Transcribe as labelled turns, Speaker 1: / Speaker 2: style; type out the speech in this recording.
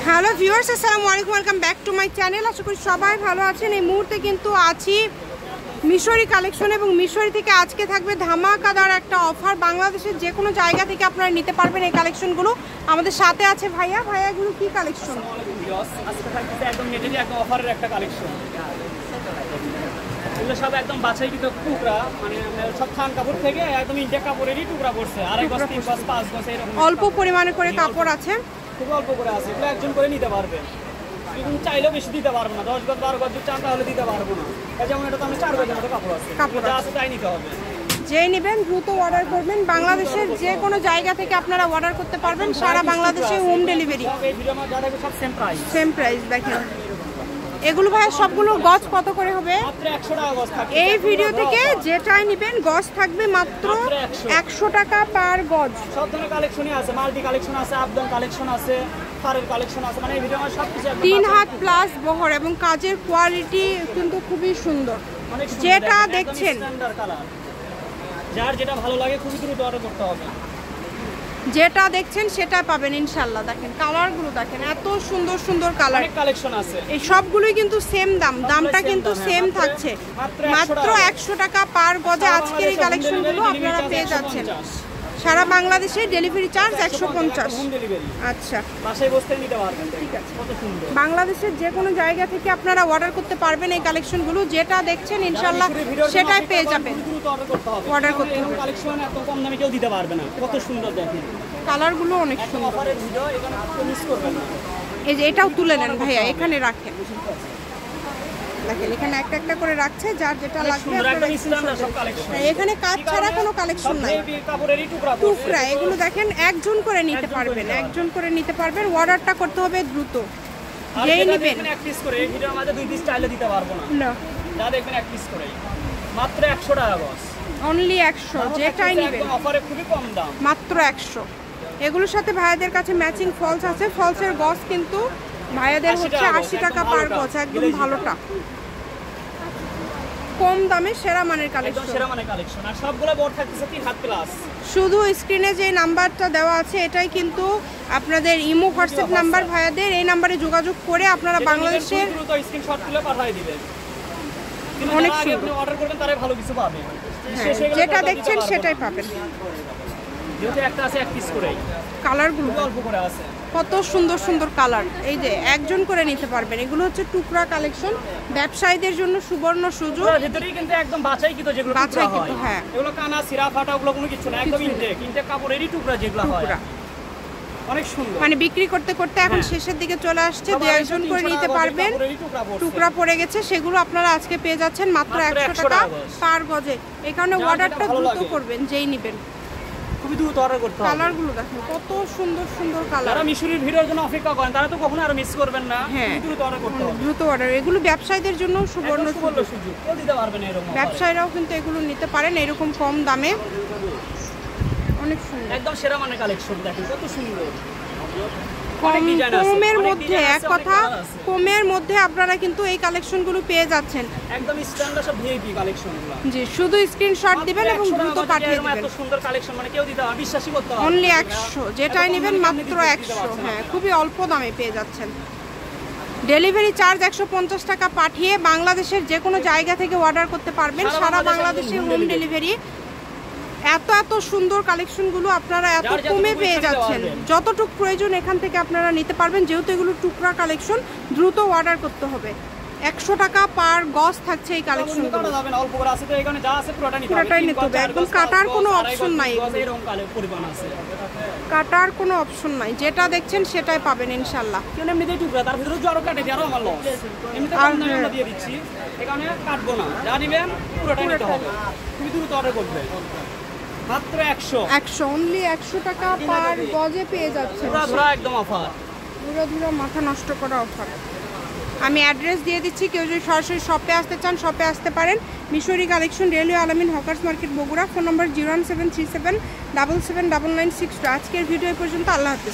Speaker 1: Hello viewers, আসসালামু আলাইকুম, welcome back to my channel. আশা করি সবাই ভালো আছেন। এই মুহূর্তে কিন্তু আছি মিশরি কালেকশন এবং মিশরি থেকে আজকে থাকবে ধামাকাদার একটা অফার। বাংলাদেশের যে কোনো জায়গা থেকে আপনারা নিতে পারবেন এই কালেকশনগুলো। আমাদের সাথে আছে ভাইয়া। ভাইয়াগুলো কি কালেকশন?
Speaker 2: আজকে থাকছে একদম নেটেরই একটা অফারের একটা কালেকশন। এগুলো সব একদম বাছাইকৃত টুকরা, মানে সব থান কাপড় থেকে একদম ইন্ডিয়া কাপড়েরই টুকরা করছে। 2.5 গজ 3 গজ 5 গজ এরকম
Speaker 1: অল্প পরিমাণে করে কাপড় আছে,
Speaker 2: খুব অল্প করে আছে। এগুলো একজন করে নিতে পারবে, কিন্তু চাইলেও বেশি দিতে পারবো না। 10 গজ 12 গজ যদি চান তাহলে দিতে পারবো না। যেমন এটা তো আমি 4 গজের মতো কাপড় আছে, যা আছে তাই নিতে হবে।
Speaker 1: যেই নেবেন দ্রুত অর্ডার করবেন। বাংলাদেশের যে কোনো জায়গা থেকে আপনারা অর্ডার করতে পারবেন, সারা বাংলাদেশে হোম ডেলিভারি।
Speaker 2: এই ভিডিওর মধ্যে যা থাকবে সব সেম প্রাইস।
Speaker 1: সেম প্রাইস দেখেন। এগুলো ভাই সবগুলোর গজ কত করে হবে?
Speaker 2: মাত্র 100 টাকা গজ থাকবে।
Speaker 1: এই ভিডিও থেকে যেটাই নেবেন গজ থাকবে মাত্র 100 টাকা পার গজ।
Speaker 2: সব ধরনের কালেকশনই আছে, মাল্টি কালেকশন আছে, আবদান কালেকশন আছে, ফারের কালেকশন আছে। মানে এই ভিডিও আমার সবকিছু
Speaker 1: 3 হাত প্লাস বহর এবং কাজের কোয়ালিটি কিন্তু খুবই সুন্দর। যেটা দেখছেন,
Speaker 2: স্ট্যান্ডার্ড কালার, যার যেটা ভালো লাগে খুবই দ্রুত অর্ডার করতে হবে।
Speaker 1: যেটা দেখছেন সেটা পাবেন ইনশাআল্লাহ। দেখেন কালারগুলো, দেখেন এত সুন্দর সুন্দর কালার।
Speaker 2: অনেক কালেকশন আছে।
Speaker 1: এই সবগুলোই কিন্তু সেম দাম, দামটা কিন্তু সেম থাকছে। মাত্র 100 টাকা পার গজে আজকের এই কালেকশনগুলো আপনারা পেয়ে যাচ্ছেন। সারা বাংলাদেশে ডেলিভারি চার্জ 150। আচ্ছা,
Speaker 2: বাসায় বসে নিতে পারবেন। ঠিক আছে, কত সুন্দর।
Speaker 1: বাংলাদেশের যে কোনো জায়গা থেকে আপনারা অর্ডার করতে পারবেন এই কালেকশনগুলো। যেটা দেখছেন ইনশাআল্লাহ সেটাই পেয়ে যাবেন।
Speaker 2: দ্রুত অর্ডার করতে হবে।
Speaker 1: অর্ডার করতে হবে।
Speaker 2: কালেকশন এত কম দামে কেউ দিতে পারবে না। কত সুন্দর দেখেন,
Speaker 1: কালারগুলো অনেক সুন্দর।
Speaker 2: অফারের ভিডিও, এখানে আপনি মিস করবেন না।
Speaker 1: এই যে এটাও তুলে নেন ভাইয়া, এখানে রাখেন। দেখেন এখানে একটা একটা করে রাখছে, যার যেটা লাগবে এখানে কাজ ছাড়া কোনো কালেকশন নাই। টুকরা এগুলো দেখেন একজন করে নিতে পারবেন, একজন করে নিতে পারবেন। অর্ডারটা করতে হবে দ্রুত। যেই নেবেন
Speaker 2: এক পিস করে, এই ভিডিওর মধ্যে 2 পিস চাইলে দিতে পারবো না।
Speaker 1: না,
Speaker 2: যা দেখবেন এক পিস করে, মাত্র 100 টাকা গজ।
Speaker 1: অনলি 100। যেটাই নেবেন
Speaker 2: একদম অফারে খুবই কম দাম,
Speaker 1: মাত্র 100। এগুলোর সাথে ভাইয়াদের কাছে ম্যাচিং ফলস আছে। ফলসের গজ কিন্তু ভাইয়াদের হচ্ছে 80 টাকা পার গজ, একদম ভালোটা, কম দামে সেরা মানের কালেকশন।
Speaker 2: সেরা মানের কালেকশন। আর সবগুলো বড় থাকতেছে 3 হাত প্লাস।
Speaker 1: শুধু স্ক্রিনে যে নাম্বারটা দেওয়া আছে এটাই কিন্তু আপনাদের ইমো হোয়াটসঅ্যাপ নাম্বার ভাইয়াদের। এই নাম্বারে যোগাযোগ করে আপনারা বাংলাদেশের
Speaker 2: দ্রুত স্ক্রিনশট তুলে পাঠিয়ে দিবেন।
Speaker 1: অনেক
Speaker 2: সুন্দর আপনি অর্ডার করবেন, তারে ভালো কিছু পাবেন।
Speaker 1: যেটা দেখছেন সেটাই পাবেন।
Speaker 2: যেহেতু একটা আছে এক পিস করে,
Speaker 1: কালারগুলো
Speaker 2: অল্প করে আছে,
Speaker 1: কত সুন্দর সুন্দর কালার। এই যে একজন করে নিতে পারবেন। এগুলো হচ্ছে টুকরা কালেকশন, ব্যবসায়ীদের জন্য সুবর্ণ সুযোগ।
Speaker 2: ভিতরেই কিন্তু একদম বাছাইকৃত, যেগুলো
Speaker 1: বাছাইকৃত। হ্যাঁ,
Speaker 2: এগুলো কানা সিরা ফাটা ওগুলো কোনো কিছু না, একদম ইনটেক কাপড়েরই টুকরা যেগুলো হয়, অনেক সুন্দর।
Speaker 1: মানে বিক্রি করতে করতে এখন শেষের দিকে চলে আসছে। 2-1 করে নিতে পারবেন। টুকরা পড়ে গেছে, সেগুলো আপনারা আজকে পেয়ে যাচ্ছেন মাত্র 100 টাকা পার গজে। এই কারণে অর্ডারটা দ্রুত করবেন, যেই নেবেন
Speaker 2: খুবই দ্রুত অর্ডার করতে হবে।
Speaker 1: কালারগুলো দেখেন কত সুন্দর সুন্দর কালার।
Speaker 2: যারা মিশরির ভিডিওর জন্য অপেক্ষা করেন তারা তো কখনো আর মিস করবেন না। দ্রুত অর্ডার করতে হবে,
Speaker 1: দ্রুত অর্ডার। এগুলো ব্যবসায়ীদের জন্য সুবর্ণ
Speaker 2: সুযোগ, কেউ দিতে পারবে না এরকম।
Speaker 1: ব্যবসায়ীরাও কিন্তু এগুলো নিতে পারেন এরকম কম দামে। অনেক সুন্দর,
Speaker 2: একদম সেরা মানের কালেকশন। দেখেন কত সুন্দর।
Speaker 1: কমের মধ্যে, এক কথা কমের মধ্যে আপনারা কিন্তু এই কালেকশনগুলো পেয়ে যাচ্ছেন।
Speaker 2: একদম স্ট্যান্ডার্ড সব ভিআইপি কালেকশনগুলো।
Speaker 1: জি, শুধু স্ক্রিনশট দিবেন এবং দ্রুত পাঠিয়ে দিবেন।
Speaker 2: এত সুন্দর কালেকশন মানে কেউ দিতে পারবে, বিশ্বাসই করতে পারবে।
Speaker 1: অনলি 100। যেটাই নেবেন মাত্র 100। হ্যাঁ, খুবই অল্প দামে পেয়ে যাচ্ছেন। ডেলিভারি চার্জ 150 টাকা পাঠিয়ে বাংলাদেশের যে কোনো জায়গা থেকে অর্ডার করতে পারবেন। সারা বাংলাদেশে হোম ডেলিভারি। এত এত সুন্দর কালেকশনগুলো আপনারা এত কমে পেয়ে যাচ্ছেন। যতটুকু প্রয়োজন এখান থেকে আপনারা নিতে পারবেন। যেহেতু এগুলো টুকরা কালেকশন, দ্রুত অর্ডার করতে হবে। 100 টাকা পার গজ থাকছে এই কালেকশনগুলো।
Speaker 2: অল্প করে আছে তো এখানে যা আছে পুরোটাই নিতে
Speaker 1: হবে। একদম কাটার কোনো অপশন নাই,
Speaker 2: এরকম পরিমাণ আছে,
Speaker 1: কাটার কোনো অপশন নাই। যেটা দেখছেন সেটাই পাবেন ইনশাআল্লাহ।
Speaker 2: কেন এমনিতেই টুকরা, তার ভিতরে জড়ো কাটে দিয়ে আরো আমার লস। এমনিতে কম দামে আমরা দিয়ে দিচ্ছি, এখানে কাটবো না। যা নিবেন পুরোটাই নিতে হবে, খুবই দ্রুত অর্ডার করবে। মাত্র 100
Speaker 1: অনলি 100 টাকা পার গজে পেয়ে যাচ্ছেন।
Speaker 2: পুরো একদম অফার,
Speaker 1: পুরো মাথা নষ্ট করা অফার। আমি অ্যাড্রেস দিয়ে দিচ্ছি, কেউ যদি সরাসরি শপে আসতে চান শপে আসতে পারেন। মিশরি কালেকশন, রেলওয়ে আলামিন হকার্স মার্কেট, বগুড়া। ফোন নম্বর 01737779962। আজকের ভিডিও এই পর্যন্ত। আল্লাহ হাফেজ।